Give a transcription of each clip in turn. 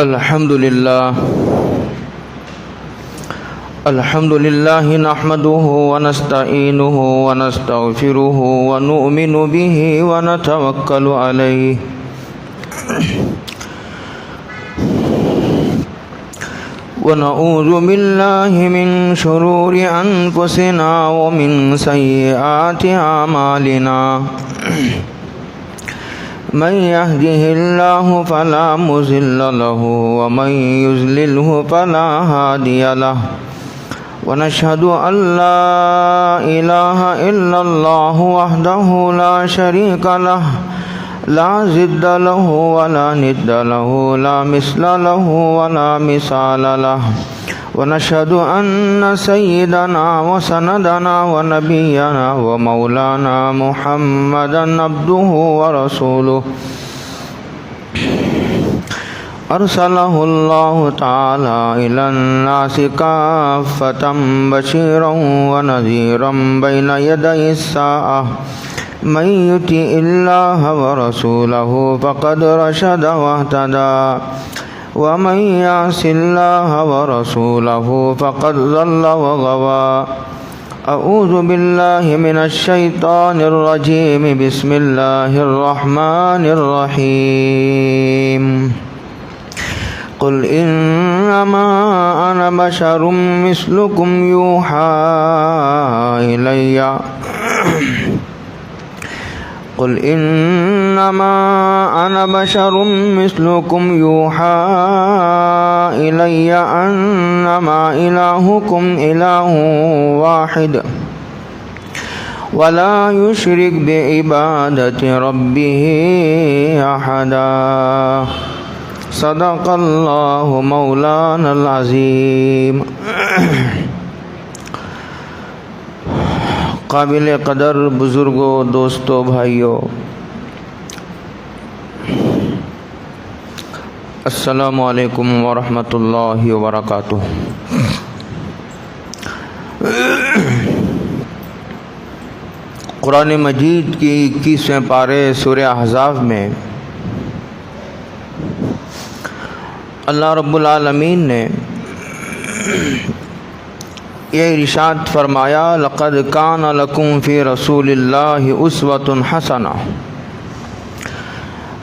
الحمد لله نحمده ونستعينه ونستغفره ونؤمن به ونتوكل عليه ونعوذ بالله من شرور أنفسنا ومن سيئات أعمالنا من يهده الله فلا مضل له ومن يضلله فلا هادي له ونشهد أن لا إله إلا الله وحده لا شريك له لا ضد له ولا ند له لا مثل له ولا مثال له ونشهد أن سيدنا وسندنا ونبينا ومولانا محمدا عبده ورسوله أرسله الله تعالى إلى الناس كافة بشيرا ونذيرا بين يدي الساعة من يطع الله ورسوله فقد رشد واهتدى ومن يعص الله ورسوله فقد ضل وغوى أعوذ بالله من الشيطان الرجيم بسم الله الرحمن الرحيم قل إنما أنا بشر مثلكم يوحى إلي قل إنما أنا بشر مثلكم يوحى إلي أنما إلهكم إله واحد ولا يشرك بعبادة ربه أحدا صدق الله مولانا العظيم قابل قدر بزرگوں، دوستوں، بھائیوں، السلام علیکم ورحمۃ اللہ وبرکاتہ۔ قرآن مجید کی 21ویں پارے سورہ احزاب میں اللہ رب العالمین نے یہ ارشاد فرمایا، لقد کان لکم فی رسول اللہ اسوۃ حسنہ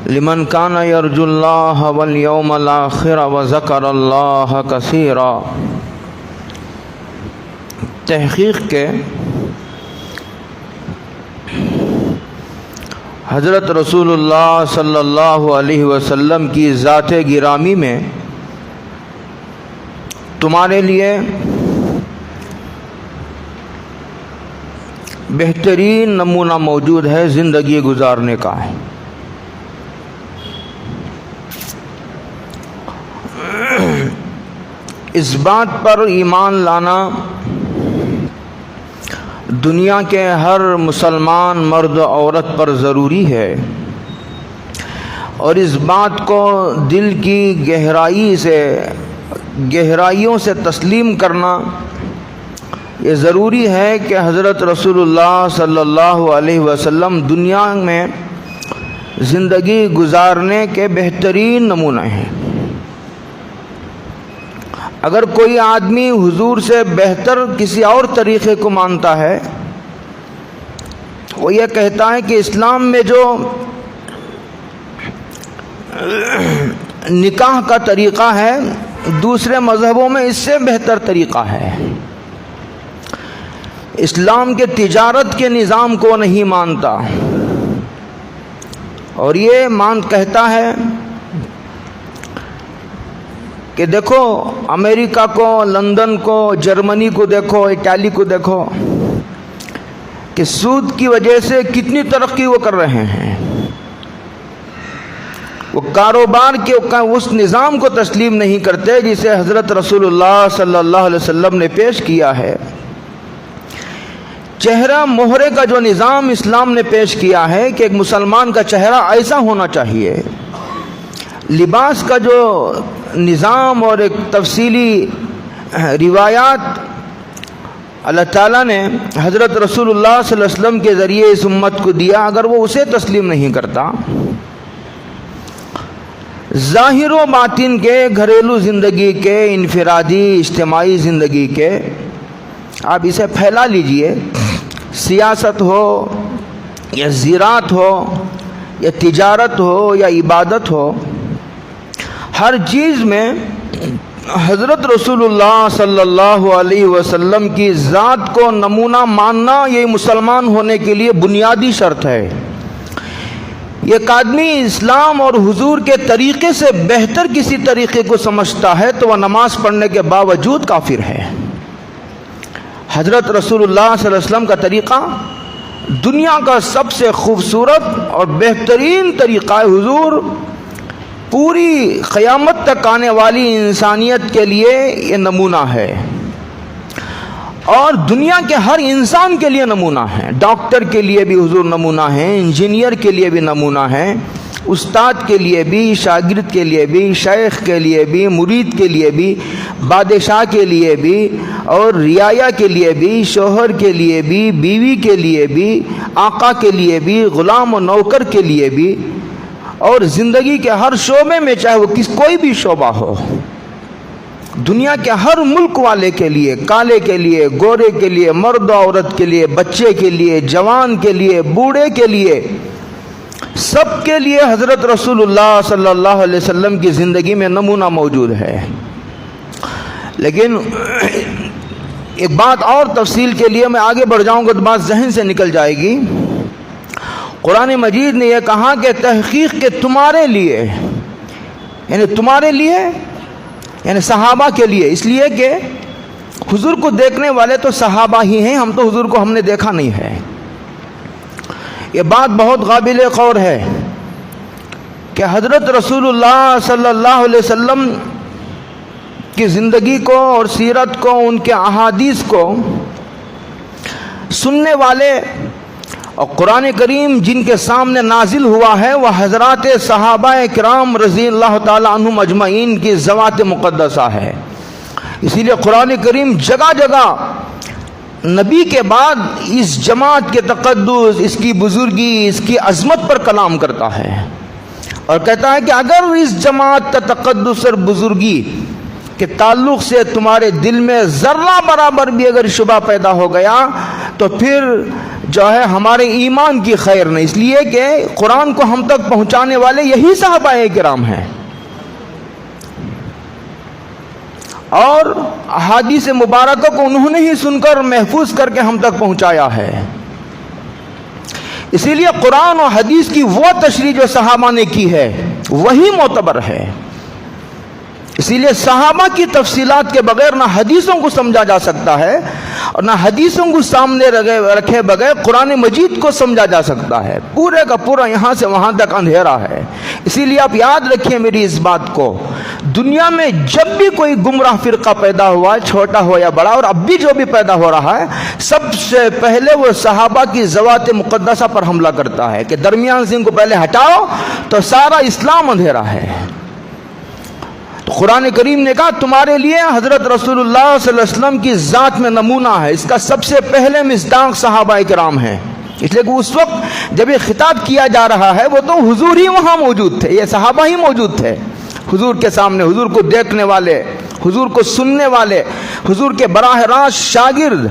لمن کان یرجو اللہ والیوم الآخر وذکر اللہ کثیرا۔ تحقیق کے حضرت رسول اللہ صلی اللہ علیہ وسلم کی ذات گرامی میں تمہارے لیے بہترین نمونہ موجود ہے زندگی گزارنے کا۔ اس بات پر ایمان لانا دنیا کے ہر مسلمان مرد و عورت پر ضروری ہے، اور اس بات کو دل کی گہرائیوں سے تسلیم کرنا یہ ضروری ہے کہ حضرت رسول اللہ صلی اللہ علیہ وسلم دنیا میں زندگی گزارنے کے بہترین نمونہ ہیں۔ اگر کوئی آدمی حضور سے بہتر کسی اور طریقے کو مانتا ہے، وہ یہ کہتا ہے کہ اسلام میں جو نکاح کا طریقہ ہے دوسرے مذہبوں میں اس سے بہتر طریقہ ہے، اسلام کے تجارت کے نظام کو نہیں مانتا، اور یہ کہتا ہے کہ دیکھو امریکہ کو، لندن کو، جرمنی کو دیکھو، اٹلی کو دیکھو کہ سود کی وجہ سے کتنی ترقی وہ کر رہے ہیں۔ وہ کاروبار کے اس نظام کو تسلیم نہیں کرتے جسے حضرت رسول اللہ صلی اللہ علیہ وسلم نے پیش کیا ہے۔ چہرہ مہرے کا جو نظام اسلام نے پیش کیا ہے کہ ایک مسلمان کا چہرہ ایسا ہونا چاہیے، لباس کا جو نظام اور ایک تفصیلی روایات اللہ تعالیٰ نے حضرت رسول اللہ صلی اللہ علیہ وسلم کے ذریعے اس امت کو دیا، اگر وہ اسے تسلیم نہیں کرتا ظاہر و باطن کے، گھریلو زندگی کے، انفرادی اجتماعی زندگی کے، آپ اسے پھیلا لیجئے، سیاست ہو یا زراعت ہو یا تجارت ہو یا عبادت ہو، ہر چیز میں حضرت رسول اللہ صلی اللہ علیہ وسلم کی ذات کو نمونہ ماننا یہ مسلمان ہونے کے لیے بنیادی شرط ہے۔ ایک آدمی اسلام اور حضور کے طریقے سے بہتر کسی طریقے کو سمجھتا ہے تو وہ نماز پڑھنے کے باوجود کافر ہے۔ حضرت رسول اللہ صلی اللہ علیہ وسلم کا طریقہ دنیا کا سب سے خوبصورت اور بہترین طریقہ ہے۔ حضور پوری قیامت تک آنے والی انسانیت کے لیے یہ نمونہ ہے، اور دنیا کے ہر انسان کے لیے نمونہ ہے۔ ڈاکٹر کے لیے بھی حضور نمونہ ہیں، انجینئر کے لیے بھی نمونہ ہیں، استاد کے لیے بھی، شاگرد کے لیے بھی، شیخ کے لیے بھی، مرید کے لیے بھی، بادشاہ کے لیے بھی، اور رعایا کے لیے بھی، شوہر کے لیے بھی، بیوی کے لیے بھی، آقا کے لیے بھی، غلام و نوکر کے لیے بھی، اور زندگی کے ہر شعبے میں، چاہے وہ کوئی بھی شعبہ ہو، دنیا کے ہر ملک والے کے لیے، کالے کے لیے، گورے کے لیے، مرد و عورت کے لیے، بچے کے لیے، جوان کے لیے، بوڑھے کے لیے، سب کے لیے حضرت رسول اللہ صلی اللہ علیہ وسلم کی زندگی میں نمونہ موجود ہے۔ لیکن ایک بات اور تفصیل کے لیے میں آگے بڑھ جاؤں گا تو بات ذہن سے نکل جائے گی۔ قرآن مجید نے یہ کہا کہ تحقیق کے تمہارے لیے، یعنی تمہارے لیے یعنی صحابہ کے لیے، اس لیے کہ حضور کو دیکھنے والے تو صحابہ ہی ہیں، ہم تو حضور کو ہم نے دیکھا نہیں ہے۔ یہ بات بہت قابل غور ہے کہ حضرت رسول اللہ صلی اللہ علیہ وسلم کی زندگی کو اور سیرت کو، ان کے احادیث کو سننے والے اور قرآن کریم جن کے سامنے نازل ہوا ہے وہ حضرات صحابہ کرام رضی اللہ تعالی عنہم اجمعین کی ذوات مقدسہ ہے۔ اسی لیے قرآن کریم جگہ جگہ نبی کے بعد اس جماعت کے تقدس، اس کی بزرگی، اس کی عظمت پر کلام کرتا ہے، اور کہتا ہے کہ اگر اس جماعت کا تقدس اور بزرگی کے تعلق سے تمہارے دل میں ذرہ برابر بھی اگر شبہ پیدا ہو گیا تو پھر جو ہے ہمارے ایمان کی خیر نہیں، اس لیے کہ قرآن کو ہم تک پہنچانے والے یہی صحابہ کرام ہیں، اور احادیث مبارکہ کو انہوں نے ہی سن کر محفوظ کر کے ہم تک پہنچایا ہے۔ اسی لیے قرآن اور حدیث کی وہ تشریح جو صحابہ نے کی ہے وہی معتبر ہے۔ اسی لیے صحابہ کی تفصیلات کے بغیر نہ حدیثوں کو سمجھا جا سکتا ہے، اور نہ حدیثوں کو سامنے رکھے بغیر قرآن مجید کو سمجھا جا سکتا ہے۔ پورے کا پورا یہاں سے وہاں تک اندھیرا ہے۔ اسی لیے آپ یاد رکھیں میری اس بات کو، دنیا میں جب بھی کوئی گمراہ فرقہ پیدا ہوا، چھوٹا ہو یا بڑا، اور اب بھی جو بھی پیدا ہو رہا ہے، سب سے پہلے وہ صحابہ کی ذوات مقدسہ پر حملہ کرتا ہے کہ درمیان سے ان کو پہلے ہٹاؤ تو سارا اسلام اندھیرا ہے۔ تو قرآن کریم نے کہا تمہارے لیے حضرت رسول اللہ صلی اللہ علیہ وسلم کی ذات میں نمونہ ہے، اس کا سب سے پہلے مصداق صحابہ کرام ہیں۔ اس لیے کہ اس وقت جب یہ خطاب کیا جا رہا ہے وہ تو حضور ہی وہاں موجود تھے، یہ صحابہ ہی موجود تھے حضور کے سامنے، حضور کو دیکھنے والے، حضور کو سننے والے، حضور کے براہ راست شاگرد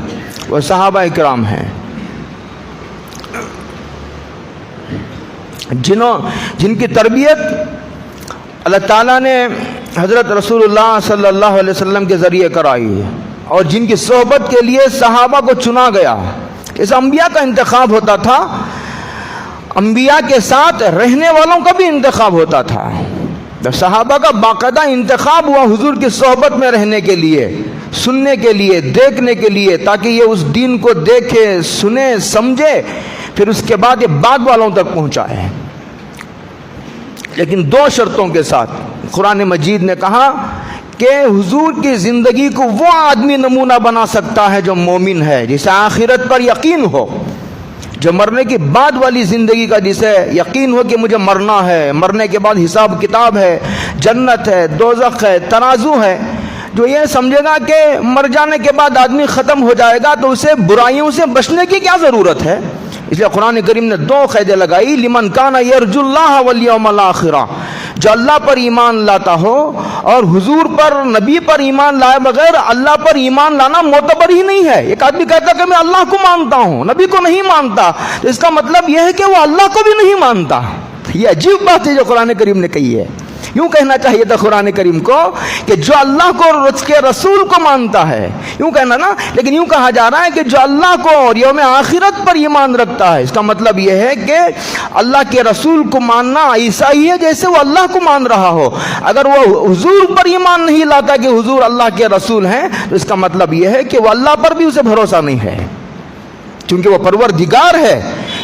وہ صحابہ کرام ہیں، جن کی تربیت اللہ تعالیٰ نے حضرت رسول اللہ صلی اللہ علیہ وسلم کے ذریعے کرائی، اور جن کی صحبت کے لیے صحابہ کو چنا گیا۔ اس انبیاء کا انتخاب ہوتا تھا، انبیاء کے ساتھ رہنے والوں کا بھی انتخاب ہوتا تھا۔ صحابہ کا باقاعدہ انتخاب ہوا حضور کی صحبت میں رہنے کے لیے، سننے کے لیے، دیکھنے کے لیے، تاکہ یہ اس دین کو دیکھے، سنے، سمجھے، پھر اس کے بعد یہ بعد والوں تک پہنچائے، لیکن دو شرطوں کے ساتھ۔ قرآن مجید نے کہا کہ حضور کی زندگی کو وہ آدمی نمونہ بنا سکتا ہے جو مومن ہے، جسے آخرت پر یقین ہو، جو مرنے کی بعد والی زندگی کا جسے یقین ہو کہ مجھے مرنا ہے، مرنے کے بعد حساب کتاب ہے، جنت ہے، دوزخ ہے، ترازو ہے۔ جو یہ سمجھے گا کہ مر جانے کے بعد آدمی ختم ہو جائے گا تو اسے برائیوں سے بچنے کی کیا ضرورت ہے، اس لیے قرآن کریم نے دو قیدیں لگائی، لمن کان یرجو اللہ والیوم الآخر، جو اللہ پر ایمان لاتا ہو اور حضور پر، نبی پر ایمان لائے بغیر اللہ پر ایمان لانا معتبر ہی نہیں ہے۔ ایک آدمی کہتا کہ میں اللہ کو مانتا ہوں، نبی کو نہیں مانتا، تو اس کا مطلب یہ ہے کہ وہ اللہ کو بھی نہیں مانتا۔ یہ عجیب بات ہے جو قرآن کریم نے کہی ہے۔ یوں کہنا چاہیے تھا قرآن کریم کو کہ جو اللہ کو اور اس کے رسول کو مانتا ہے، یوں کہنا نا، لیکن یوں کہا جا رہا ہے کہ جو اللہ کو اور یوم آخرت پر ایمان رکھتا ہے۔ اس کا مطلب یہ ہے کہ اللہ کے رسول کو ماننا ایسا ہی ہے جیسے وہ اللہ کو مان رہا ہو۔ اگر وہ حضور پر ایمان نہیں لاتا کہ حضور اللہ کے رسول ہیں، تو اس کا مطلب یہ ہے کہ وہ اللہ پر بھی اسے بھروسہ نہیں ہے، کیونکہ وہ پروردگار ہے۔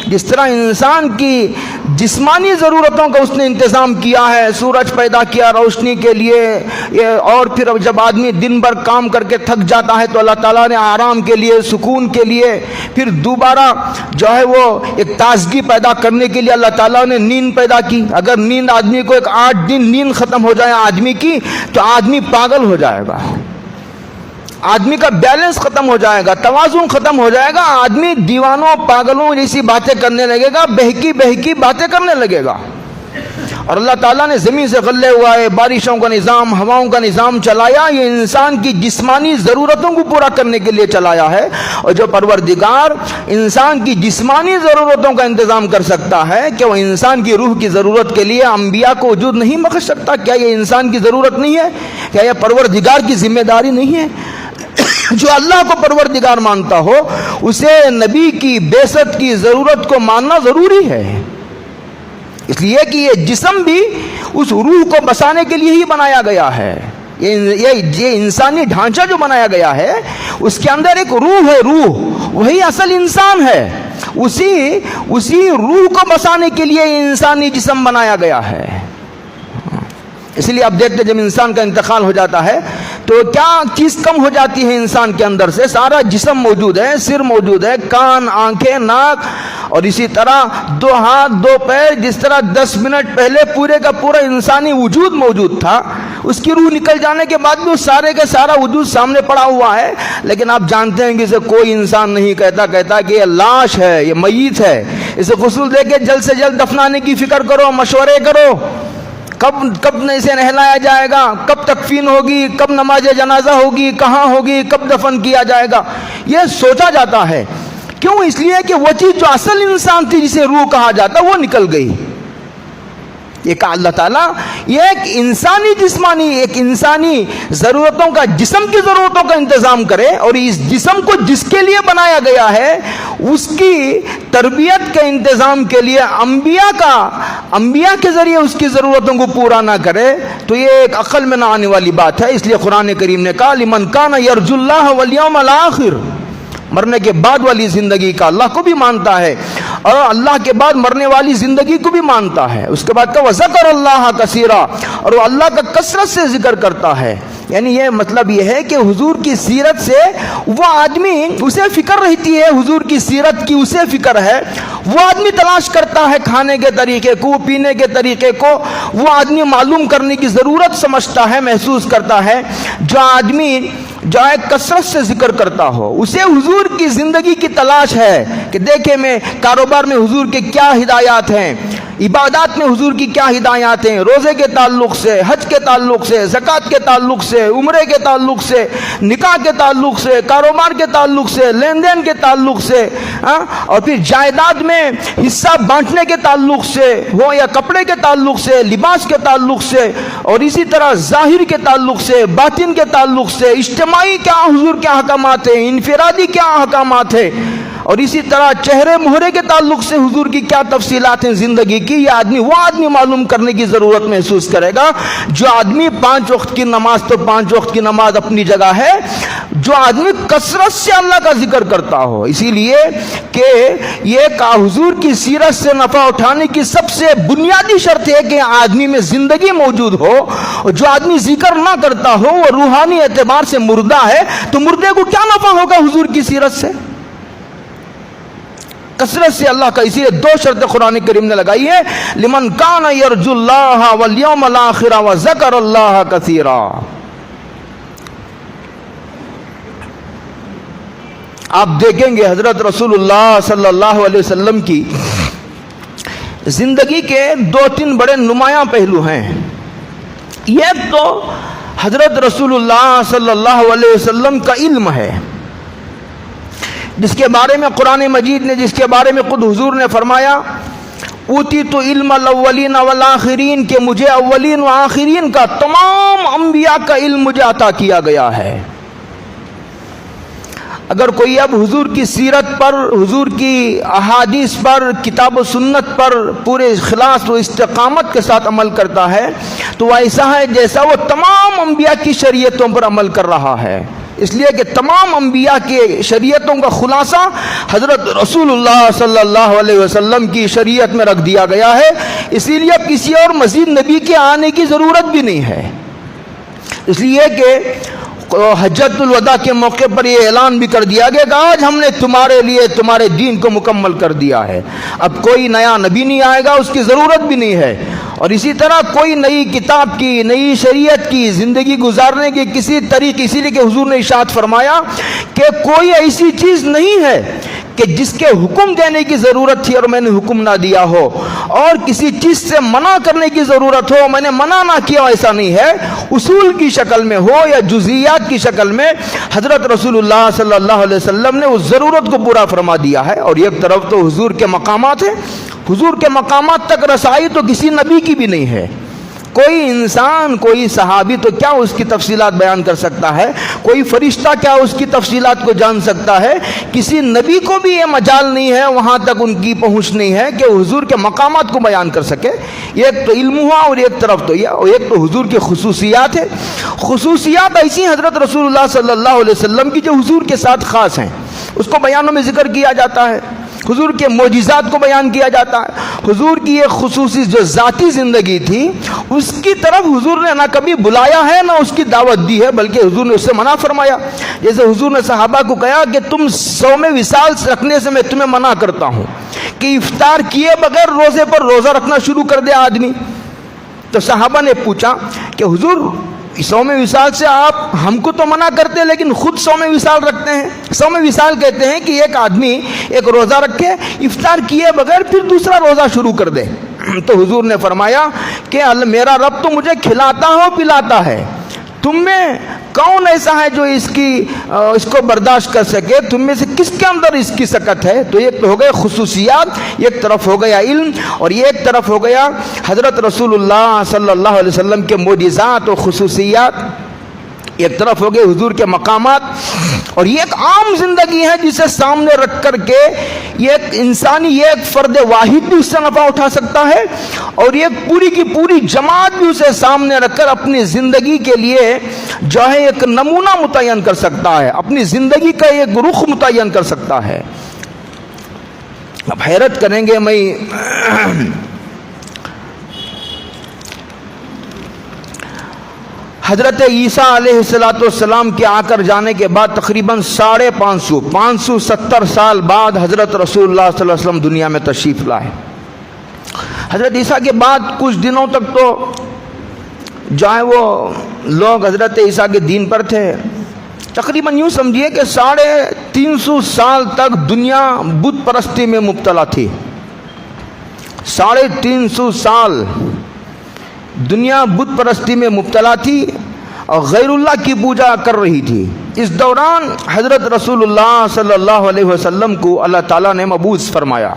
جس طرح انسان کی جسمانی ضرورتوں کا اس نے انتظام کیا ہے، سورج پیدا کیا روشنی کے لیے، اور پھر جب آدمی دن بھر کام کر کے تھک جاتا ہے تو اللہ تعالیٰ نے آرام کے لیے، سکون کے لیے، پھر دوبارہ جو ہے وہ ایک تازگی پیدا کرنے کے لیے اللہ تعالیٰ نے نیند پیدا کی۔ اگر نیند آدمی کو 8 دن نیند ختم ہو جائے آدمی کی، تو آدمی پاگل ہو جائے گا، آدمی کا بیلنس ختم ہو جائے گا، توازن ختم ہو جائے گا، آدمی دیوانوں پاگلوں جیسی باتیں کرنے لگے گا، بہکی بہکی باتیں کرنے لگے گا۔ اور اللہ تعالیٰ نے زمین سے غلے ہوئے بارشوں کا نظام، ہواؤں کا نظام چلایا، یہ انسان کی جسمانی ضرورتوں کو پورا کرنے کے لیے چلایا ہے۔ اور جو پروردگار انسان کی جسمانی ضرورتوں کا انتظام کر سکتا ہے، کہ وہ انسان کی روح کی ضرورت کے لیے انبیاء کو وجود نہیں بخش سکتا؟ کیا یہ انسان کی ضرورت نہیں ہے؟ کیا یہ پروردگار کی ذمہ داری نہیں ہے؟ جو اللہ کو پروردگار مانتا ہو اسے نبی کی بعثت کی ضرورت کو ماننا ضروری ہے، اس لیے کہ یہ جسم بھی اس روح کو بسانے کے لیے ہی بنایا گیا ہے۔ یہ انسانی ڈھانچہ جو بنایا گیا ہے اس کے اندر ایک روح ہے، روح وہی اصل انسان ہے، اسی روح کو بسانے کے لیے یہ انسانی جسم بنایا گیا ہے۔ اس لیے آپ دیکھتے جب انسان کا انتقال ہو جاتا ہے تو کیا چیز کم ہو جاتی ہے انسان کے اندر سے؟ سارا جسم موجود ہے، سر موجود ہے، کان، آنکھیں، ناک، اور اسی طرح 2 ہاتھ 2 پیر۔ جس طرح 10 منٹ پہلے پورے کا پورا انسانی وجود موجود تھا، اس کی روح نکل جانے کے بعد بھی سارے کا سارا وجود سامنے پڑا ہوا ہے، لیکن آپ جانتے ہیں کہ اسے کوئی انسان نہیں کہتا کہ یہ لاش ہے، یہ میت ہے، اسے غسل دے کے جلد سے جلد دفنانے کی فکر کرو، مشورے کرو، کب اسے نہلایا جائے گا، کب تکفین ہوگی، کب نماز جنازہ ہوگی، کہاں ہوگی، کب دفن کیا جائے گا، یہ سوچا جاتا ہے۔ کیوں؟ اس لیے کہ وہ چیز جو اصل انسان تھی جسے روح کہا جاتا وہ نکل گئی۔ یہ کہا اللہ تعالیٰ، یہ ایک انسانی جسمانی، ایک انسانی ضرورتوں کا، جسم کی ضرورتوں کا انتظام کرے، اور اس جسم کو جس کے لیے بنایا گیا ہے اس کی تربیت کے انتظام کے لیے انبیاء کے ذریعے اس کی ضرورتوں کو پورا نہ کرے، تو یہ ایک عقل میں نہ آنے والی بات ہے۔ اس لیے قرآن کریم نے کہا لمن کان یرجو اللہ والیوم الآخر، مرنے کے بعد والی زندگی کا اللہ کو بھی مانتا ہے، اور اللہ کے بعد مرنے والی زندگی کو بھی مانتا ہے۔ اس کے بعد کہا وذکر اللہ کثیرا، اور وہ اللہ کا کثرت سے ذکر کرتا ہے۔ یعنی یہ مطلب یہ ہے کہ حضور کی سیرت سے وہ آدمی، اسے فکر رہتی ہے، حضور کی سیرت کی اسے فکر ہے، وہ آدمی تلاش کرتا ہے کھانے کے طریقے کو، پینے کے طریقے کو، وہ آدمی معلوم کرنے کی ضرورت سمجھتا ہے، محسوس کرتا ہے۔ جو آدمی جو ہے کثرت سے ذکر کرتا ہو اسے حضور کی زندگی کی تلاش ہے، کہ دیکھیں میں کاروبار میں حضور کے کیا ہدایات ہیں، عبادات میں حضور کی کیا ہدایات ہیں، روزے کے تعلق سے، حج کے تعلق سے، زکوٰۃ کے تعلق سے، عمرے کے تعلق سے، نکاح کے تعلق سے، کاروبار کے تعلق سے، لین دین کے تعلق سے، اور پھر جائیداد میں حصہ بانٹنے کے تعلق سے ہو، یا کپڑے کے تعلق سے، لباس کے تعلق سے، اور اسی طرح ظاہر کے تعلق سے، باطن کے تعلق سے، اجتماعی کیا حضور کے احکامات ہیں، انفرادی کیا احکامات ہیں، اور اسی طرح چہرے مہرے کے تعلق سے حضور کی کیا تفصیلات ہیں زندگی کی، یہ آدمی وہ آدمی معلوم کرنے کی ضرورت محسوس کرے گا۔ جو آدمی 5 وقت کی نماز، تو 5 وقت کی نماز اپنی جگہ ہے، جو آدمی کثرت سے اللہ کا ذکر کرتا ہو، اسی لیے کہ یہ حضور کی سیرت سے نفع اٹھانے کی سب سے بنیادی شرط ہے کہ آدمی میں زندگی موجود ہو، اور جو آدمی ذکر نہ کرتا ہو وہ روحانی اعتبار سے مردہ ہے، تو مردے کو کیا نفع ہوگا حضور کی سیرت سے؟ کثرت سے اللہ کا، اسی لیے 2 شرطیں قرآن کریم نے لگائی ہے، لمن کان یرجو اللہ والیوم الآخر وذکر اللہ کثیرا۔ آپ دیکھیں گے حضرت رسول اللہ صلی اللہ علیہ وسلم کی زندگی کے 2-3 بڑے نمایاں پہلو ہیں. ایک تو حضرت رسول اللہ صلی اللہ علیہ وسلم کا علم ہے، جس کے بارے میں قرآن مجید نے، جس کے بارے میں خود حضور نے فرمایا اوتیت علم الاولین والآخرین، کہ مجھے اولین و آخرین کا، تمام انبیاء کا علم مجھے عطا کیا گیا ہے. اگر کوئی اب حضور کی سیرت پر، حضور کی احادیث پر، کتاب و سنت پر پورے اخلاص و استقامت کے ساتھ عمل کرتا ہے تو وہ ایسا ہے جیسا وہ تمام انبیاء کی شریعتوں پر عمل کر رہا ہے. اس لیے کہ تمام انبیاء کے شریعتوں کا خلاصہ حضرت رسول اللہ صلی اللہ علیہ وسلم کی شریعت میں رکھ دیا گیا ہے. اسی لیے اب کسی اور مزید نبی کے آنے کی ضرورت بھی نہیں ہے. اس لیے کہ حجۃ الوداع کے موقع پر یہ اعلان بھی کر دیا گیا کہ آج ہم نے تمہارے لیے تمہارے دین کو مکمل کر دیا ہے. اب کوئی نیا نبی نہیں آئے گا، اس کی ضرورت بھی نہیں ہے. اور اسی طرح کوئی نئی کتاب کی، نئی شریعت کی زندگی گزارنے کی کسی طریقے، اسی لیے کہ حضور نے ارشاد فرمایا کہ کوئی ایسی چیز نہیں ہے کہ جس کے حکم دینے کی ضرورت تھی اور میں نے حکم نہ دیا ہو، اور کسی چیز سے منع کرنے کی ضرورت ہو میں نے منع نہ کیا، ایسا نہیں ہے. اصول کی شکل میں ہو یا جزئیات کی شکل میں حضرت رسول اللہ صلی اللہ علیہ وسلم نے اس ضرورت کو پورا فرما دیا ہے. اور ایک طرف تو حضور کے مقامات ہیں، حضور کے مقامات تک رسائی تو کسی نبی کی بھی نہیں ہے. کوئی انسان، کوئی صحابی تو کیا اس کی تفصیلات بیان کر سکتا ہے، کوئی فرشتہ کیا اس کی تفصیلات کو جان سکتا ہے. کسی نبی کو بھی یہ مجال نہیں ہے، وہاں تک ان کی پہنچ نہیں ہے کہ حضور کے مقامات کو بیان کر سکے. ایک تو علم ہوا، اور ایک طرف تو یہ، اور ایک تو حضور کی خصوصیات ہے. خصوصیات ایسی حضرت رسول اللہ صلی اللہ علیہ وسلم کی جو حضور کے ساتھ خاص ہیں، اس کو بیانوں میں ذکر کیا جاتا ہے. حضور کے معجزات کو بیان کیا جاتا ہے. حضور کی یہ خصوصی جو ذاتی زندگی تھی اس کی طرف حضور نے نہ کبھی بلایا ہے نہ اس کی دعوت دی ہے، بلکہ حضور نے اس سے منع فرمایا. جیسے حضور نے صحابہ کو کہا کہ تم صوم وصال رکھنے سے میں تمہیں منع کرتا ہوں کہ افطار کیے بغیر روزے پر روزہ رکھنا شروع کر دے آدمی. تو صحابہ نے پوچھا کہ حضور صوم وصال سے آپ ہم کو تو منع کرتے لیکن خود صوم وصال رکھتے ہیں. صوم وصال کہتے ہیں کہ ایک آدمی ایک روزہ رکھے، افطار کیے بغیر پھر دوسرا روزہ شروع کر دے. تو حضور نے فرمایا کہ میرا رب تو مجھے کھلاتا ہو پلاتا ہے، تم میں کون ایسا ہے جو اس کو برداشت کر سکے؟ تم میں سے کس کے اندر اس کی سکت ہے؟ تو ایک تو ہو گئے خصوصیات، ایک طرف ہو گیا علم، اور ایک طرف ہو گیا حضرت رسول اللہ صلی اللہ علیہ وسلم کے معجزات اور خصوصیات. ایک طرف ہو گئے حضور کے مقامات، اور یہ ایک عام زندگی ہے جسے سامنے رکھ کر کے یہ ایک انسانی، یہ ایک فرد واحد بھی اس سے نفع اٹھا سکتا ہے، اور یہ پوری کی پوری جماعت بھی اسے سامنے رکھ کر اپنی زندگی کے لیے جو ہے ایک نمونہ متعین کر سکتا ہے، اپنی زندگی کا ایک رخ متعین کر سکتا ہے. اب حیرت کریں گے، میں حضرت عیسیٰ علیہ السلام کے آ کر جانے کے بعد تقریباً 570 سال بعد حضرت رسول اللہ صلی اللہ علیہ وسلم دنیا میں تشریف لائے. حضرت عیسیٰ کے بعد کچھ دنوں تک تو جو ہے وہ لوگ حضرت عیسیٰ کے دین پر تھے. تقریباً یوں سمجھیے کہ 350 سال تک دنیا بت پرستی میں مبتلا تھی. 350 سال دنیا بت پرستی میں مبتلا تھی اور غیر اللہ کی پوجا کر رہی تھی. اس دوران حضرت رسول اللہ صلی اللہ علیہ وسلم کو اللہ تعالیٰ نے مبعوث فرمایا.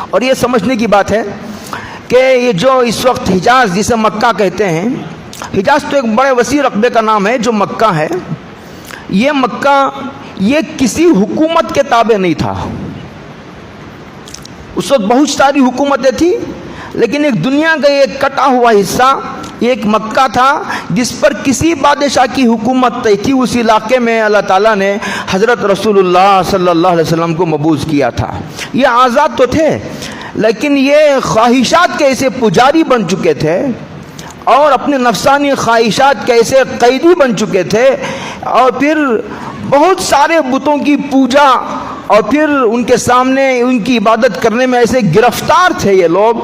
اور یہ سمجھنے کی بات ہے کہ یہ جو اس وقت حجاز جسے مکہ کہتے ہیں، حجاز تو ایک بڑے وسیع رقبے کا نام ہے. جو مکہ ہے، یہ مکہ یہ کسی حکومت کے تابع نہیں تھا. اس وقت بہت ساری حکومتیں تھیں، لیکن ایک دنیا کا ایک کٹا ہوا حصہ ایک مکہ تھا جس پر کسی بادشاہ کی حکومت نہیں تھی. اس علاقے میں اللہ تعالیٰ نے حضرت رسول اللہ صلی اللہ علیہ وسلم کو مبعوث کیا تھا. یہ آزاد تو تھے، لیکن یہ خواہشات کے ایسے پجاری بن چکے تھے اور اپنے نفسانی خواہشات کے ایسے قیدی بن چکے تھے، اور پھر بہت سارے بتوں کی پوجا اور پھر ان کے سامنے ان کی عبادت کرنے میں ایسے گرفتار تھے یہ لوگ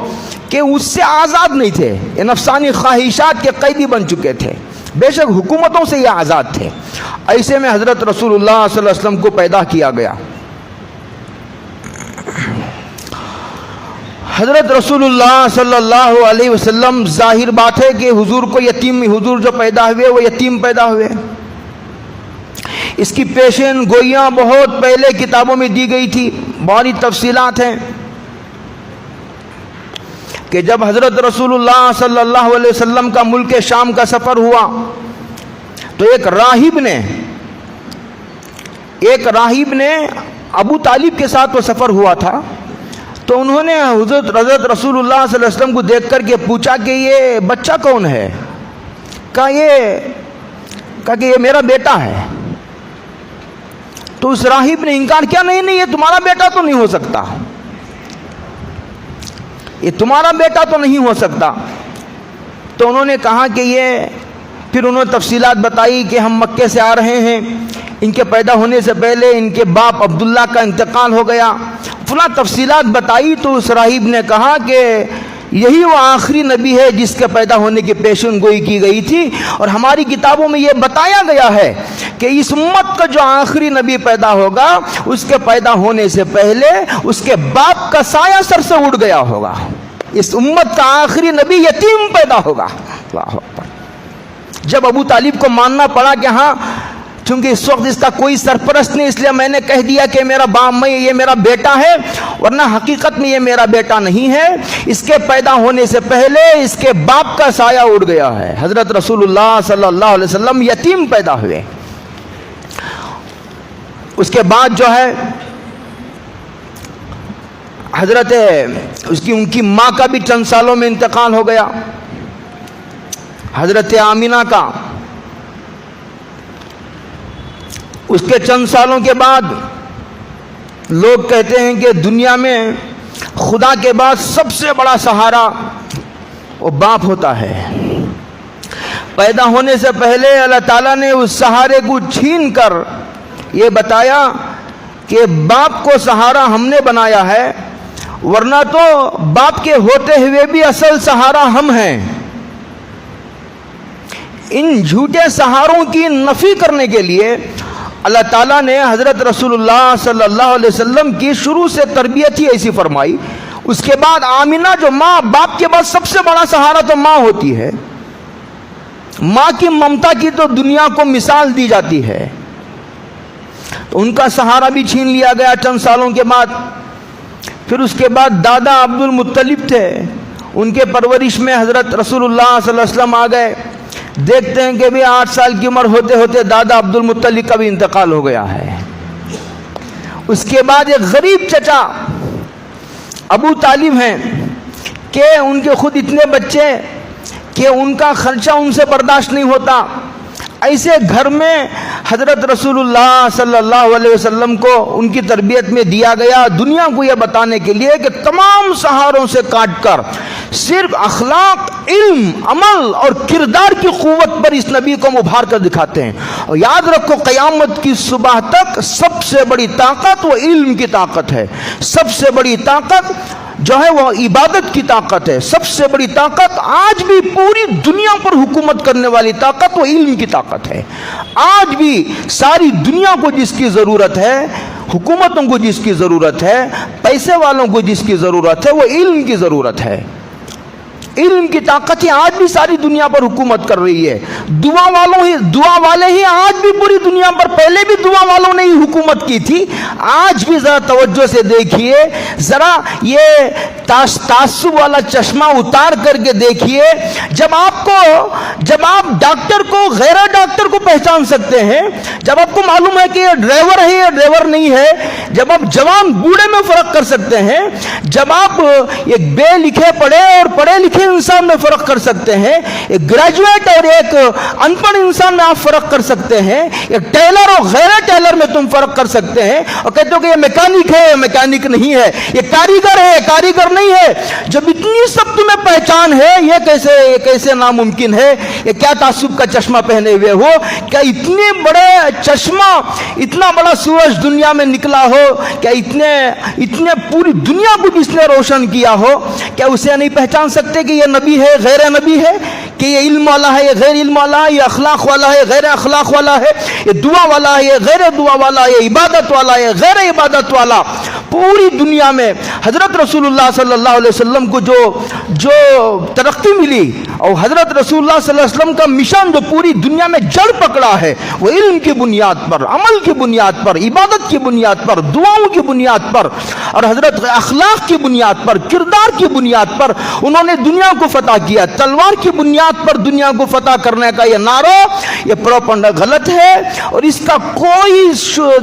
کہ اس سے آزاد نہیں تھے. یہ نفسانی خواہشات کے قیدی بن چکے تھے. بے شک حکومتوں سے یہ آزاد تھے. ایسے میں حضرت رسول اللہ صلی اللہ علیہ وسلم کو پیدا کیا گیا. حضرت رسول اللہ صلی اللہ علیہ وسلم ظاہر بات ہے کہ حضور کو یتیم، حضور جو پیدا ہوئے وہ یتیم پیدا ہوئے. اس کی پیشین گوئیاں بہت پہلے کتابوں میں دی گئی تھی، بڑی تفصیلات ہیں کہ جب حضرت رسول اللہ صلی اللہ علیہ وسلم کا ملک شام کا سفر ہوا تو ایک راہب نے ابو طالب کے ساتھ وہ سفر ہوا تھا، تو انہوں نے حضرت رسول اللہ صلی اللہ علیہ وسلم کو دیکھ کر کے پوچھا کہ یہ بچہ کون ہے؟ کہا کہ یہ میرا بیٹا ہے. تو اس راہب نے انکار کیا، نہیں یہ تمہارا بیٹا تو نہیں ہو سکتا، یہ تمہارا بیٹا تو نہیں ہو سکتا. تو انہوں نے کہا کہ پھر انہوں نے تفصیلات بتائی کہ ہم مکے سے آ رہے ہیں، ان کے پیدا ہونے سے پہلے ان کے باپ عبداللہ کا انتقال ہو گیا، فلاں تفصیلات بتائی. تو اس راہب نے کہا کہ یہی وہ آخری نبی ہے جس کے پیدا ہونے کی پیشن گوئی کی گئی تھی، اور ہماری کتابوں میں یہ بتایا گیا ہے کہ اس امت کا جو آخری نبی پیدا ہوگا اس کے پیدا ہونے سے پہلے اس کے باپ کا سایہ سر سے اڑ گیا ہوگا. اس امت کا آخری نبی یتیم پیدا ہوگا. اللہ اکبر. جب ابو طالب کو ماننا پڑا کہ ہاں چونکہ اس وقت اس کا کوئی سرپرست نہیں، اس لیے میں نے کہہ دیا کہ یہ میرا بیٹا ہے، ورنہ حقیقت میں یہ میرا بیٹا نہیں ہے، اس کے پیدا ہونے سے پہلے اس کے باپ کا سایہ اڑ گیا ہے. حضرت رسول اللہ صلی اللہ علیہ وسلم یتیم پیدا ہوئے. اس کے بعد جو ہے ان کی ماں کا بھی چند سالوں میں انتقال ہو گیا، حضرت آمینہ کا. اس کے چند سالوں کے بعد لوگ کہتے ہیں کہ دنیا میں خدا کے بعد سب سے بڑا سہارا وہ باپ ہوتا ہے. پیدا ہونے سے پہلے اللہ تعالیٰ نے اس سہارے کو چھین کر یہ بتایا کہ باپ کو سہارا ہم نے بنایا ہے، ورنہ تو باپ کے ہوتے ہوئے بھی اصل سہارا ہم ہیں. ان جھوٹے سہاروں کی نفی کرنے کے لیے اللہ تعالیٰ نے حضرت رسول اللہ صلی اللہ علیہ وسلم کی شروع سے تربیت ہی ایسی فرمائی. اس کے بعد آمینہ جو ماں، باپ کے بعد سب سے بڑا سہارا تو ماں ہوتی ہے. ماں کی ممتا کی تو دنیا کو مثال دی جاتی ہے، تو ان کا سہارا بھی چھین لیا گیا چند سالوں کے بعد. پھر اس کے بعد دادا عبد المطلب تھے، ان کے پرورش میں حضرت رسول اللہ صلی اللہ علیہ وسلم آ گئے. دیکھتے ہیں کہ بھی 8 سال کی عمر ہوتے ہوتے دادا عبد المطلب کا بھی انتقال ہو گیا ہے. اس کے بعد ایک غریب چچا ابو طالب ہیں کہ ان کے خود اتنے بچے کہ ان کا خرچہ ان سے برداشت نہیں ہوتا. ایسے گھر میں حضرت رسول اللہ صلی اللہ علیہ وسلم کو ان کی تربیت میں دیا گیا، دنیا کو یہ بتانے کے لیے کہ تمام سہاروں سے کاٹ کر صرف اخلاق، علم، عمل اور کردار کی قوت پر اس نبی کو ابھار کر دکھاتے ہیں. اور یاد رکھو قیامت کی صبح تک سب سے بڑی طاقت وہ علم کی طاقت ہے، سب سے بڑی طاقت جو ہے وہ عبادت کی طاقت ہے، سب سے بڑی طاقت آج بھی پوری دنیا پر حکومت کرنے والی طاقت وہ علم کی طاقت ہے. آج بھی ساری دنیا کو جس کی ضرورت ہے، حکومتوں کو جس کی ضرورت ہے، پیسے والوں کو جس کی ضرورت ہے، وہ علم کی ضرورت ہے. علم کی طاقت ہی آج بھی ساری دنیا پر حکومت کر رہی ہے. دعا والے ہی آج بھی پوری دنیا پر، پہلے بھی دعا والوں نے ہی حکومت کی تھی. آج بھی ذرا توجہ سے دیکھیے، ذرا یہ تعصب والا چشمہ اتار کر کے دیکھیے. جب آپ ڈاکٹر کو غیر ڈاکٹر کو پہچان سکتے ہیں، جب آپ کو معلوم ہے کہ یہ ڈرائیور ہے یہ ڈرائیور نہیں ہے، جب آپ جوان بوڑھے میں فرق کر سکتے ہیں، جب آپ ایک بے لکھے پڑھے اور پڑھے لکھے انسان میں فرق کر سکتے ہیں، ایک گریجویٹ اور ایک ان پڑھ انسان میں آپ فرق کر سکتے ہیں، ایک ٹیلر اور غیر ٹیلر میں تم فرق کر سکتے ہیں، اور کہتے ہو کہ یہ میکینک ہے یہ میکینک نہیں ہے، یہ کاریگر ہے یہ کاریگر نہیں ہے. جب اتنی اتنی سب تمہیں پہچان ہے، یہ کیسے ناممکن ہے؟ یہ کیا تعصب کا چشمہ پہنے ہوئے ہو؟ کیا اتنے بڑے چشمہ، اتنا بڑا سورج دنیا میں نکلا ہو، کیا اتنے پوری دنیا کو جس نے روشن کیا ہو، کیا اسے نہیں پہچان سکتے کہ یہ نبی ہے، غیر نبی ہے، کہ یہ علم والا ہے، یہ غیر علم والا ہے، یہ اخلاق والا ہے، غیر اخلاق والا ہے، یہ دعا والا ہے، یہ غیر دعا والا ہے، یہ عبادت والا ہے، غیر عبادت والا؟ پوری دنیا میں حضرت رسول اللہ صلی اللہ علیہ وسلم کو جو ترقی ملی، اور حضرت رسول اللہ صلی اللہ علیہ وسلم کا مشن جو پوری دنیا میں جڑ پکڑا ہے، وہ علم کی بنیاد پر، عمل کی بنیاد پر، عبادت کی بنیاد پر، دعاؤں کی بنیاد پر، اور حضرت اخلاق کی بنیاد پر، کردار کی بنیاد پر انہوں نے دنیا کو فتح کیا۔ تلوار کی بنیاد پر دنیا کو فتح کرنے کا یہ نعرہ، یہ پروپگنڈا غلط ہے، اور اس کا کوئی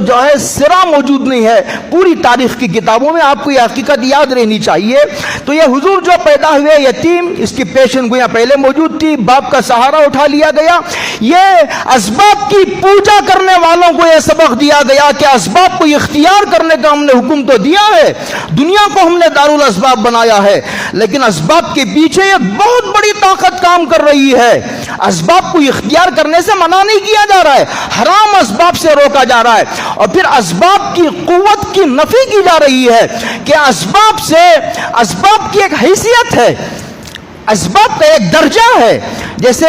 جو ہے سرا موجود نہیں ہے پوری تاریخ کی کتابوں میں۔ آپ کو یہ حقیقت یاد رہنی چاہیے۔ تو یہ حضور جو پیدا ہوئے یتیم، اس کی پیشن گویاں پہلے موجود تھی، باپ کا سہارا اٹھا لیا گیا۔ یہ اسباب کی پوجا کرنے والوں کو یہ سبق دیا گیا کہ اسباب کو اختیار کرنے کا ہم نے حکم تو دیا ہے، دنیا کو ہم نے دارالاسباب بنایا ہے، لیکن اسباب کے پیچھے ایک بہت بڑی طاقت کام کر رہی ہے۔ اسباب کو اختیار کرنے سے منع نہیں کیا جا رہا ہے، حرام اسباب سے روکا جا رہا ہے، اور پھر اسباب کی قوت کی نفی کی جا رہی ہے کہ اسباب کی ایک حیثیت ہے، اسباب کا ایک درجہ ہے۔ جیسے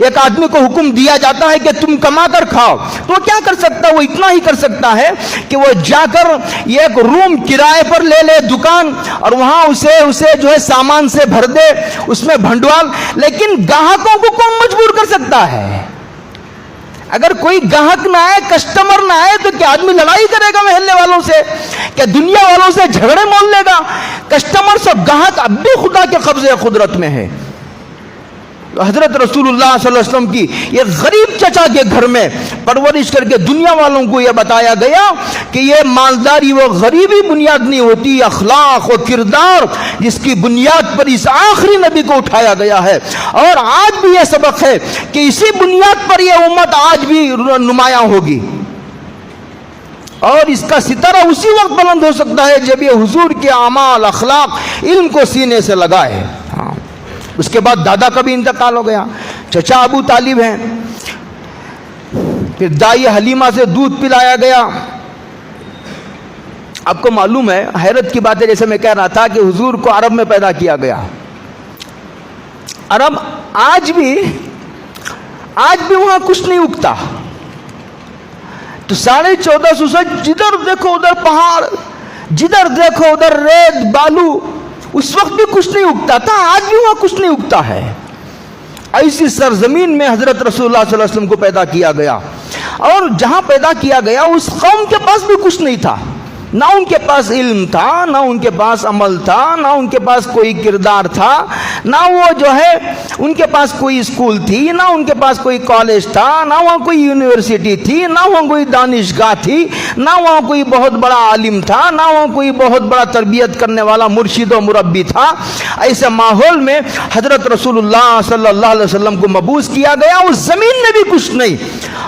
ایک آدمی کو حکم دیا جاتا ہے کہ تم کما کر کھاؤ، تو وہ کیا کر سکتا ہے؟ وہ اتنا ہی کر سکتا ہے کہ وہ جا کر ایک روم کرائے پر لے لے دکان، اور وہاں اسے جو ہے سامان سے بھر دے، اس میں بھنڈوال۔ لیکن گاہکوں کو کون مجبور کر سکتا ہے؟ اگر کوئی گاہک نہ آئے، کسٹمر نہ آئے، تو کیا آدمی لڑائی کرے گا محلے والوں سے؟ کیا دنیا والوں سے جھگڑے مول لے گا؟ کسٹمر سے گاہک اب بھی خدا کے قبضے قدرت میں ہے۔ حضرت رسول اللہ صلی اللہ علیہ وسلم کی یہ غریب چچا کے گھر میں پرورش کر کے دنیا والوں کو یہ بتایا گیا کہ یہ مالداری وہ غریبی بنیاد نہیں ہوتی، اخلاق و کردار جس کی بنیاد پر اس آخری نبی کو اٹھایا گیا ہے۔ اور آج بھی یہ سبق ہے کہ اسی بنیاد پر یہ امت آج بھی نمایاں ہوگی، اور اس کا ستارہ اسی وقت بلند ہو سکتا ہے جب یہ حضور کے اعمال، اخلاق، علم کو سینے سے لگائے۔ اس کے بعد دادا کا بھی انتقال ہو گیا، چچا ابو طالب ہیں، پھر دائی حلیمہ سے دودھ پلایا گیا۔ آپ کو معلوم ہے، حیرت کی بات ہے، جیسے میں کہہ رہا تھا کہ حضور کو عرب میں پیدا کیا گیا۔ عرب آج بھی وہاں کچھ نہیں اگتا، تو 1450 سے جدھر دیکھو ادھر پہاڑ، جدھر دیکھو ادھر ریت بالو، اس وقت بھی کچھ نہیں اگتا تھا، آج بھی وہاں کچھ نہیں اگتا ہے۔ ایسی سرزمین میں حضرت رسول اللہ صلی اللہ علیہ وسلم کو پیدا کیا گیا، اور جہاں پیدا کیا گیا اس قوم کے پاس بھی کچھ نہیں تھا، نہ ان کے پاس علم تھا، نہ ان کے پاس عمل تھا، نہ ان کے پاس کوئی کردار تھا، نہ وہ جو ہے ان کے پاس کوئی اسکول تھی، نہ ان کے پاس کوئی کالج تھا، نہ وہاں کوئی یونیورسٹی تھی، نہ وہاں کوئی دانشگاہ تھی، نہ وہاں کوئی بہت بڑا عالم تھا، نہ وہاں کوئی بہت بڑا تربیت کرنے والا مرشد و مربی تھا۔ ایسے ماحول میں حضرت رسول اللہ صلی اللہ علیہ وسلم کو مبعوث کیا گیا۔ اس زمین میں بھی کچھ نہیں،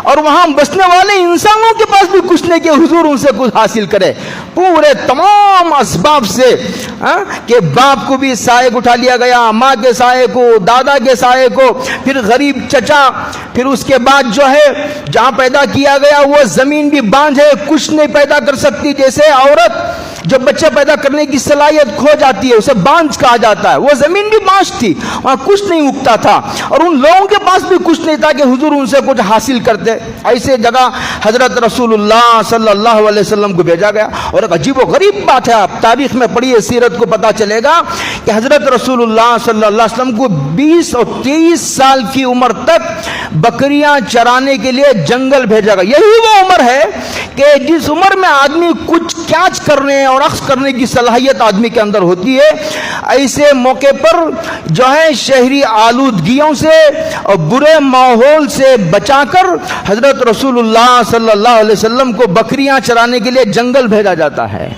اور وہاں بسنے والے انسانوں کے پاس بھی کچھ نہیں کہ حضور ان سے کچھ حاصل کرے۔ پورے تمام اسباب سے کہ باپ کو بھی سائے کو اٹھا لیا گیا، ماں کے سائے کو، دادا کے سائے کو، پھر غریب چچا، پھر اس کے بعد جو ہے جہاں پیدا کیا گیا وہ زمین بھی بانجھ ہے، کچھ نہیں پیدا کر سکتی۔ جیسے عورت جب بچہ پیدا کرنے کی صلاحیت کھو جاتی ہے اسے بانجھ کہا جاتا ہے، وہ زمین بھی بانجھ تھی، وہاں کچھ نہیں اگتا تھا، اور ان لوگوں کے پاس بھی کچھ نہیں تھا کہ حضور ان سے کچھ حاصل کرتے۔ ایسے جگہ حضرت رسول اللہ صلی اللہ علیہ وسلم کو بھیجا گیا۔ اور ایک عجیب و غریب بات ہے، آپ تاریخ میں پڑھیے، سیرت کو پتہ چلے گا کہ حضرت رسول اللہ صلی اللہ علیہ وسلم کو 20 اور 23 سال کی عمر تک بکریاں چرانے کے لیے جنگل بھیجا گیا۔ یہی وہ عمر ہے کہ جس عمر میں آدمی کچھ کیچ کرنے اور اخذ کرنے کی صلاحیت آدمی کے اندر ہوتی ہے۔ ایسے موقع پر جو ہے شہری آلودگیوں سے اور برے ماحول سے بچا کر حضرت رسول اللہ صلی اللہ علیہ وسلم کو بکریاں چرانے کے لیے جنگل بھیجا جاتا ہے۔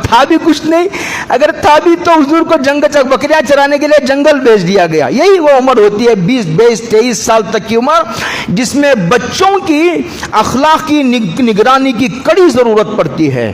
تھا بھی کچھ نہیں، اگر تھا بھی تو حضور کو بکریاں چرانے کے لیے جنگل بھیج دیا گیا۔ یہی وہ عمر ہوتی ہے 20 23 سال تک کی عمر، جس میں بچوں کی اخلاق کی نگرانی کی کڑی ضرورت پڑتی ہے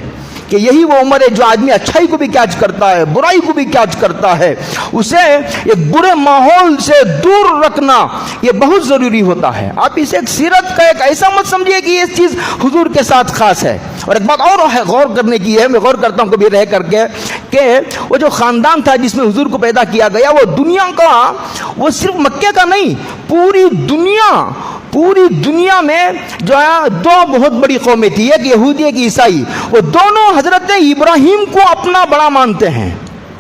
کہ یہی وہ عمر ہے جو آدمی اچھائی کو بھی کیچ کرتا ہے، برائی کو بھی کیچ کرتا ہے. اسے ایک برے ماحول سے دور رکھنا یہ بہت ضروری ہوتا ہے. آپ اسے ایک سیرت کا ایک ایسا مت سمجھیے کہ یہ چیز حضور کے ساتھ خاص ہے. اور ایک بات اور ہے غور کرنے کی ہے، میں غور کرتا ہوں کبھی رہ کر کے، کہ وہ جو خاندان تھا جس میں حضور کو پیدا کیا گیا، وہ دنیا کا، وہ صرف مکے کا نہیں، پوری دنیا میں جو ہے دو بہت بڑی قومیں تھی، ایک یہودی ایک عیسائی. وہ دونوں حضرت ابراہیم کو اپنا بڑا مانتے ہیں.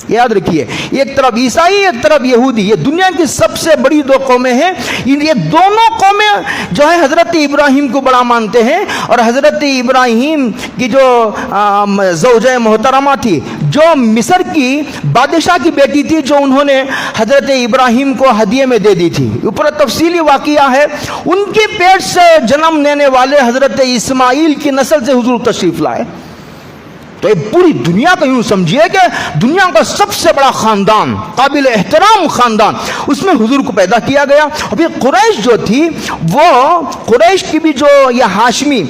یاد رکھیے، ایک طرف عیسائی ایک طرف یہودی، یہ دنیا کی سب سے بڑی دو قومیں ہیں. یہ دونوں قومیں جو ہے حضرت ابراہیم کو بڑا مانتے ہیں. اور حضرت ابراہیم کی جو زوجہ محترمہ تھی، جو مصر کی بادشاہ کی بیٹی تھی، جو انہوں نے حضرت ابراہیم کو ہدیے میں دے دی تھی، اوپر تفصیلی واقعہ ہے. ان کے پیٹ سے جنم لینے والے حضرت اسماعیل کی نسل سے حضور تشریف لائے. تو یہ پوری دنیا کا یوں سمجھیے کہ دنیا کا سب سے بڑا خاندان، قابل احترام خاندان، اس میں حضور کو پیدا کیا گیا. ابھی قریش جو تھی، وہ قریش کی بھی جو یہ ہاشمی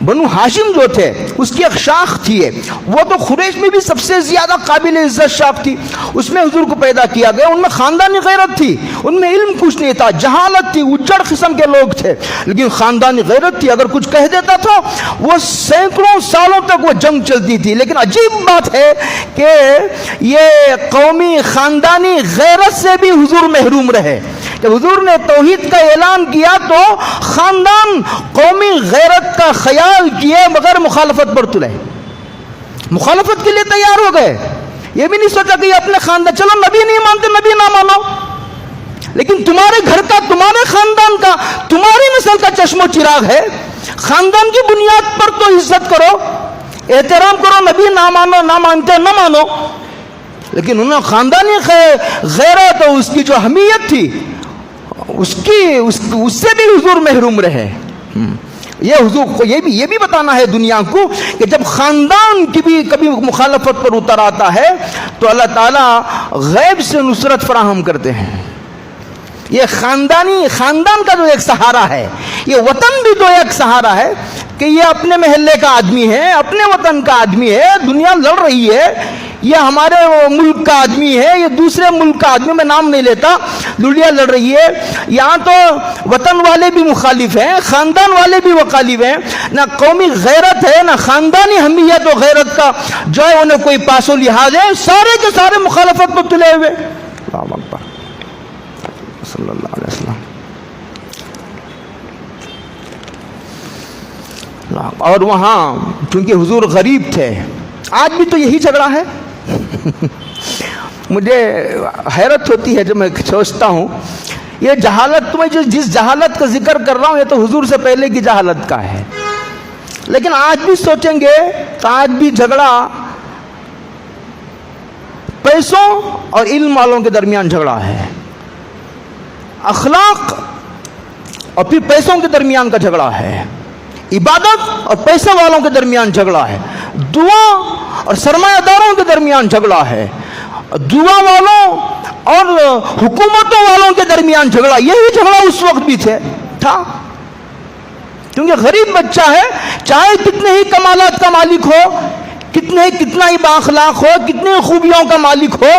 بنو ہاشم جو تھے، اس کی ایک شاخ تھی، وہ تو قریش میں بھی سب سے زیادہ قابل عزت شاخ تھی. اس میں حضور کو پیدا کیا گیا. ان میں خاندانی غیرت تھی، ان میں علم کچھ نہیں تھا، جہالت تھی، اجڑ قسم کے لوگ تھے، لیکن خاندانی غیرت تھی. اگر کچھ کہہ دیتا تھا، وہ سینکڑوں سالوں تک وہ جنگ چلتی تھی. لیکن عجیب بات ہے کہ یہ قومی خاندانی غیرت سے بھی حضور محروم رہے. جب حضور نے توحید کا اعلان کیا تو خاندان قومی غیرت کا خیال کیے بغیر مخالفت پر تلے، مخالفت کے لیے تیار ہو گئے. یہ بھی نہیں سوچا کہ یہ اپنے خاندان، چلو نبی نہیں مانتے نبی نہ مانو، لیکن تمہارے گھر کا، تمہارے خاندان کا، تمہاری نسل کا چشم و چراغ ہے، خاندان کی بنیاد پر تو عزت کرو، احترام کرو. نبی نہ مانو، نہ مانتے نہ مانو، لیکن انہوں نے خاندانی غیرت اور اس کی جو اہمیت تھی، اس سے بھی حضور محروم رہے. یہ حضور کو یہ بھی بتانا ہے دنیا کو کہ جب خاندان کی بھی کبھی مخالفت پر اتر آتا ہے تو اللہ تعالیٰ غیب سے نصرت فراہم کرتے ہیں. یہ خاندان کا جو ایک سہارا ہے، یہ وطن بھی تو ایک سہارا ہے کہ یہ اپنے محلے کا آدمی ہے، اپنے وطن کا آدمی ہے. دنیا لڑ رہی ہے، یہ ہمارے ملک کا آدمی ہے، یہ دوسرے ملک کا آدمی، میں نام نہیں لیتا، دنیا لڑ رہی ہے. یہاں تو وطن والے بھی مخالف ہیں، خاندان والے بھی مخالف ہیں. نہ قومی غیرت ہے، نہ خاندانی اہمیت و غیرت کا جو ہے انہیں کوئی پاس و لحاظ ہے. سارے کے سارے مخالفت پر تلے ہوئے. اللہ اکبر صلی اللہ علیہ وسلم. اور وہاں چونکہ حضور غریب تھے، آج بھی تو یہی جھگڑا ہے. مجھے حیرت ہوتی ہے جب میں سوچتا ہوں یہ جہالت، تمہیں جس جہالت کا ذکر کر رہا ہوں یہ تو حضور سے پہلے کی جہالت کا ہے، لیکن آج بھی سوچیں گے تو آج بھی جھگڑا پیسوں اور علم والوں کے درمیان جھگڑا ہے، اخلاق اور پھر پیسوں کے درمیان کا جھگڑا ہے، عبادت اور پیسے والوں کے درمیان جھگڑا ہے، دعا اور سرمایہ داروں کے درمیان جھگڑا ہے، دعا والوں اور حکومتوں والوں کے درمیان جھگڑا. یہی جھگڑا اس وقت بھی تھا، کیونکہ غریب بچہ ہے، چاہے کتنے ہی کمالات کا مالک ہو، کتنا ہی بااخلاق ہو، کتنی خوبیوں کا مالک ہو،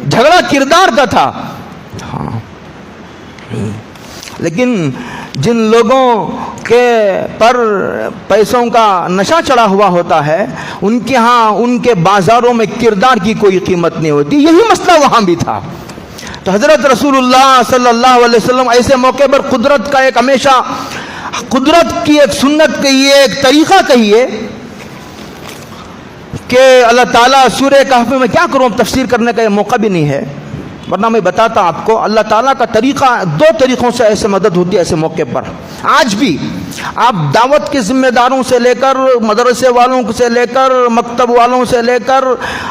جھگڑا کردار کا تھا. لیکن جن لوگوں کے پر پیسوں کا نشہ چڑھا ہوا ہوتا ہے، ان کے ہاں ان کے بازاروں میں کردار کی کوئی قیمت نہیں ہوتی. یہی مسئلہ وہاں بھی تھا. تو حضرت رسول اللہ صلی اللہ علیہ وسلم ایسے موقع پر قدرت کا ایک ہمیشہ قدرت کی ایک سنت کہیے، ایک طریقہ کہیے کہ اللہ تعالیٰ سورہ کہف میں کیا کروں، تفسیر کرنے کا یہ موقع بھی نہیں ہے، ورنہ میں بتاتا آپ کو. اللہ تعالیٰ کا طریقہ دو طریقوں سے ایسے مدد ہوتی ہے ایسے موقع پر. آج بھی آپ دعوت کے ذمہ داروں سے لے کر، مدرسے والوں سے لے کر، مکتب والوں سے لے کر،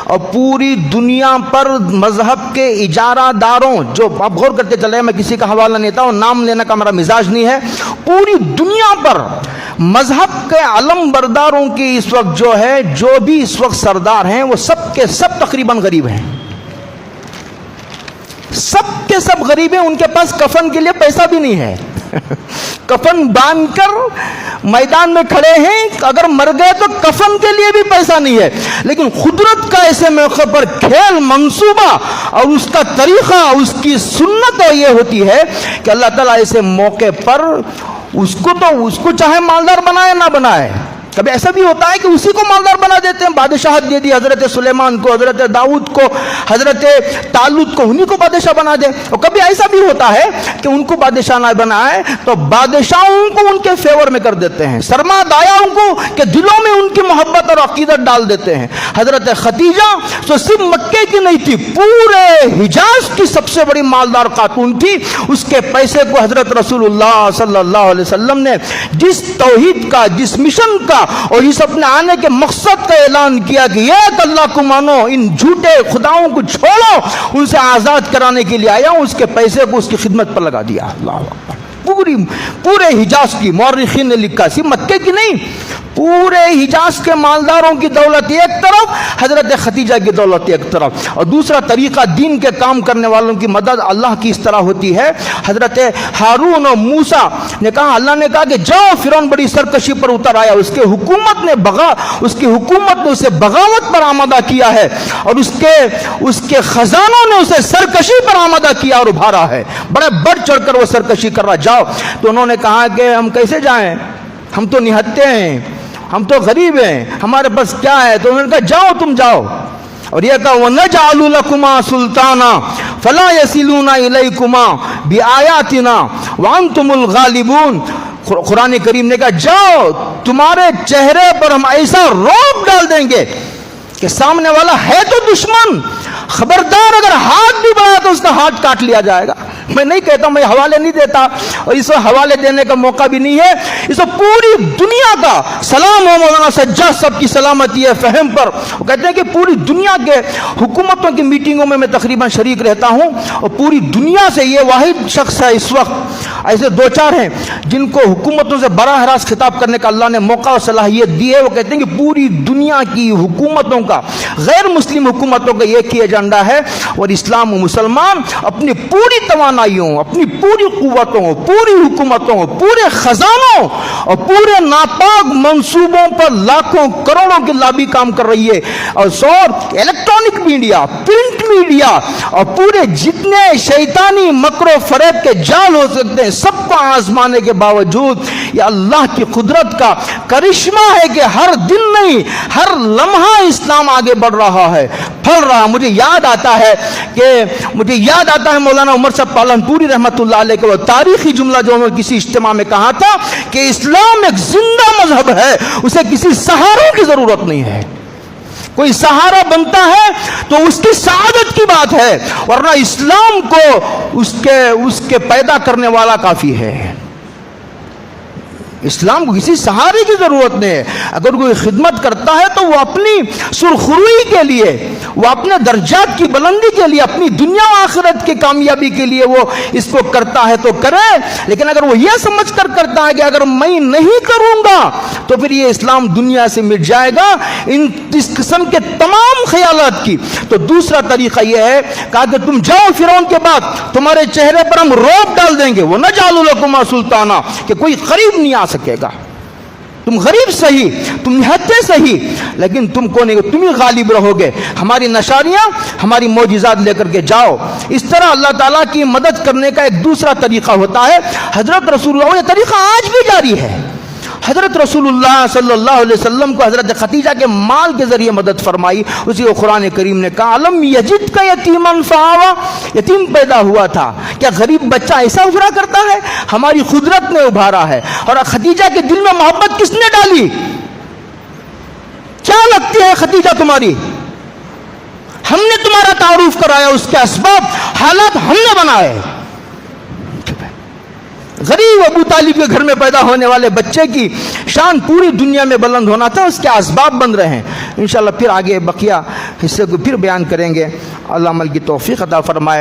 اور پوری دنیا پر مذہب کے اجارہ داروں، جو آپ غور کرتے چلے، میں کسی کا حوالہ نہیں دیتا ہوں، نام لینے کا میرا مزاج نہیں ہے، پوری دنیا پر مذہب کے علم برداروں کی اس وقت جو ہے، جو بھی اس وقت سردار ہیں، وہ سب کے سب تقریباً غریب ہیں، سب کے سب غریب ہیں. ان کے پاس کفن کے لیے پیسہ بھی نہیں ہے. کفن باندھ کر میدان میں کھڑے ہیں، اگر مر گئے تو کفن کے لیے بھی پیسہ نہیں ہے، لیکن قدرت کا ایسے موقع پر کھیل منصوبہ اور اس کا طریقہ، اس کی سنت یہ ہوتی ہے کہ اللہ تعالیٰ ایسے موقع پر اس کو چاہے مالدار بنائے نہ بنائے. کبھی ایسا بھی ہوتا ہے کہ اسی کو مالدار بنا دیتے ہیں. بادشاہت دے دی حضرت سلیمان کو، حضرت داؤد کو، حضرت طالوت کو، انہی کو بادشاہ بنا دے. اور کبھی ایسا بھی ہوتا ہے کہ ان کو بادشاہ نہ بنائے تو بادشاہوں کو ان کے فیور میں کر دیتے ہیں، سرما دایاؤں کو کہ دلوں میں ان کی محبت اور عقیدت ڈال دیتے ہیں. حضرت خدیجہ تو صرف مکے کی نہیں تھی، پورے حجاز کی سب سے بڑی مالدار خاتون تھی. اس کے پیسے کو حضرت رسول اللہ صلی اللہ علیہ وسلم نے جس توحید کا، جس مشن کا اور اس اپنے آنے کے مقصد کا اعلان کیا کہ ایک اللہ کو مانو، ان جھوٹے خداؤں کو چھوڑو، ان سے آزاد کرانے کے لیے آیا ہوں، اس کے پیسے کو اس کی خدمت پر لگا دیا. اللہ اکبر. پورے حجاز کی، مورخین نے لکھا، صرف مکے کی نہیں، پورے حجاز کے مالداروں کی دولت ایک طرف، حضرت خدیجہ کی دولت ایک طرف. اور دوسرا طریقہ دین کے کام کرنے والوں کی مدد اللہ کی اس طرح ہوتی ہے. حضرت ہارون اور موسیٰ نے کہا، اللہ نے کہا کہ جاؤ، فرعون بڑی سرکشی پر اتر آیا، اس کی حکومت نے اسے بغاوت پر آمادہ کیا ہے، اور اس کے خزانوں نے اسے سرکشی پر آمادہ کیا اور ابھارا ہے. بڑے بڑھ چڑھ کر وہ سرکشی کر رہا. جاؤ. تو انہوں نے کہا کہ ہم کیسے جائیں، ہم تو نہتے ہیں، ہم تو غریب ہیں، ہمارے پاس کیا ہے. تو انہوں نے کہا جاؤ، تم جاؤ. اور یہ کہا وَنَجْعَلُ لَكُمَا سُلْطَانًا فَلَا يَصِلُونَ إِلَيْكُمَا بِآيَاتِنَا وَأَنْتُمُ الْغَالِبُونَ. قرآن کریم نے کہا جاؤ، تمہارے چہرے پر ہم ایسا رعب ڈال دیں گے کہ سامنے والا ہے تو دشمن، خبردار اگر ہاتھ بھی بڑھایا تو اس کا ہاتھ کاٹ لیا جائے گا. میں نہیں کہتا، میں حوالے نہیں دیتا، اور اس وقت حوالے دینے کا موقع بھی نہیں ہے. اس وقت پوری دنیا کا سلام ہو مولانا سجاد صاحب کی سلامتی ہے فہم پر. وہ کہتے ہیں کہ پوری دنیا کے حکومتوں کی میٹنگوں میں تقریباً شریک رہتا ہوں، اور پوری دنیا سے یہ واحد شخص ہے اس وقت، ایسے دو چار ہیں جن کو حکومتوں سے براہ راست خطاب کرنے کا اللہ نے موقع اور صلاحیت دی ہے. وہ کہتے ہیں کہ پوری دنیا کی حکومتوں کا، غیر مسلم حکومتوں کا ایک ہی ایجنڈا ہے، اور اسلام و مسلمان اپنی پوری توانائیوں، اپنی پوری قوتوں، پوری حکومتوں، پورے خزانوں اور پورے ناپاک منصوبوں پر لاکھوں کروڑوں کی لابی کام کر رہی ہے. اور الیکٹرانک میڈیا، پرنٹ میڈیا اور پورے جتنے شیطانی مکر و فریب کے جال ہو سکتے ہیں، سب کو آزمانے کے باوجود یہ اللہ کی قدرت کا کرشمہ ہے کہ ہر دن نہیں، ہر لمحہ اسلام آگے بڑھ رہا ہے، پھل رہا. مجھے یاد آتا ہے مولانا عمر صاحب پالن پوری رحمت اللہ علیہ کا وہ تاریخی جملہ جو انہوں نے کسی اجتماع میں کہا تھا کہ اسلام ایک زندہ مذہب ہے، اسے کسی سہاروں کی ضرورت نہیں ہے. کوئی سہارا بنتا ہے تو اس کی سعادت کی بات ہے، ورنہ اسلام کو اس کے پیدا کرنے والا کافی ہے. اسلام کو کسی سہارے کی ضرورت نہیں ہے. اگر کوئی خدمت کرتا ہے تو وہ اپنی سرخروئی کے لیے، وہ اپنے درجات کی بلندی کے لیے، اپنی دنیا و آخرت کی کامیابی کے لیے وہ اس کو کرتا ہے تو کرے. لیکن اگر وہ یہ سمجھ کر کرتا ہے کہ اگر میں نہیں کروں گا تو پھر یہ اسلام دنیا سے مٹ جائے گا، اس قسم کے تمام خیالات کی. تو دوسرا طریقہ یہ ہے کہا کہ تم جاؤ، فرعون کے بعد تمہارے چہرے پر ہم رعب ڈال دیں گے. وَنَجْعَلُ لَكُمَا سُلْطَانًا، کہ کوئی قریب نہیں آ سکے گا. تم غریب صحیح، تم نہتے صحیح، لیکن تم کو نہیں، تم ہی غالب رہو گے. ہماری نشانیاں، ہماری معجزات لے کر کے جاؤ. اس طرح اللہ تعالیٰ کی مدد کرنے کا ایک دوسرا طریقہ ہوتا ہے. حضرت رسول اللہ، یہ طریقہ آج بھی جاری ہے. حضرت رسول اللہ صلی اللہ علیہ وسلم کو حضرت خدیجہ کے مال کے ذریعے مدد فرمائی. اسی کو قرآن کریم نے کہا الم یجد کا یتیمن فآویٰ، یتیم پیدا ہوا تھا. کیا غریب بچہ ایسا ابھرا کرتا ہے؟ ہماری قدرت نے ابھارا ہے. اور خدیجہ کے دل میں محبت کس نے ڈالی؟ کیا لگتی ہے خدیجہ تمہاری؟ ہم نے تمہارا تعارف کرایا، اس کے اسباب حالات ہم نے بنائے. غریب ابو طالب کے گھر میں پیدا ہونے والے بچے کی شان پوری دنیا میں بلند ہونا تھا، اس کے اسباب بن رہے ہیں. انشاءاللہ پھر آگے بقیہ حصے کو پھر بیان کریں گے. اللہ عمل کی توفیق عطا فرمائے.